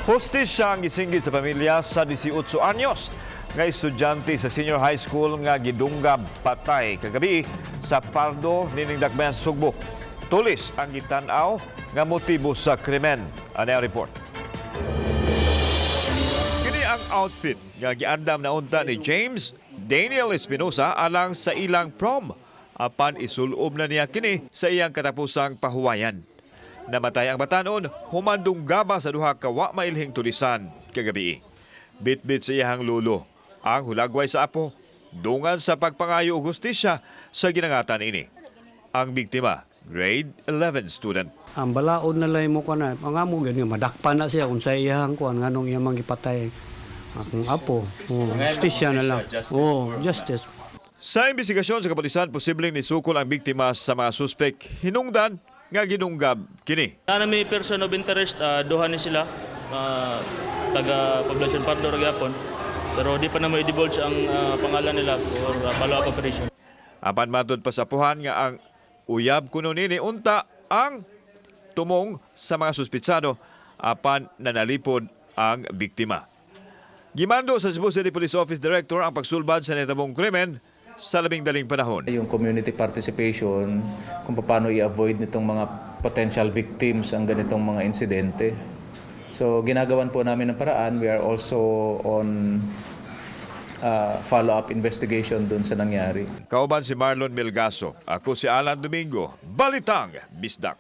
Hustisya ang gisinggit sa pamilya sa 18 anyos nga estudyante sa senior high school nga gidunggab patay kagabi sa Pardo nining Dakbayan sa Sugbo. Tulis ang gitan-aw nga motibo sa krimen. Ano ang report? Kini ang outfit nga giandam na unta ni James Daniel Espinosa alang sa ilang prom. Apan isulob na niya kini sa iyang katapusang pahuwayan. Namatay ang batanon, humandong gaba sa duha ka wa mailhing tulisan kagabi. Bitbit sa iyang lulo ang hulagway sa apo, dungan sa pagpangayo og hustisya sa ginangatan ini. Ang biktima, grade 11 student. Ang balaod na lay mo ko na, mga mo ganyan, madakpan na siya kung sa iyang kuan, nganong iyang manggipatay. Akong apo, justisya na lang. Justice. Sa imbestigasyon sa kapulisan, posibleng nisukol ang biktima sa mga suspek hinungdan nga ginunggab kini. Na may person of interest, duha ni sila, taga Poblacion Pardo Ragyapon. Pero di pa na may divulge ang pangalan nila for follow-up operation. Apan matod pa sa puhan nga ang uyab kuno nini unta ang tumong sa mga suspitsado apan nanalipod ang biktima. Gimando sa Cebu City Police Office Director ang pagsulbad sa nahitabong krimen sa labing daling panahon. Yung community participation, kung paano i-avoid nitong mga potential victims ang ganitong mga insidente. So ginagawan po namin ng paraan. We are also on follow-up investigation dun sa nangyari. Kauban si Marlon Melgaso. Ako si Alan Domingo. Balitang Bisdak.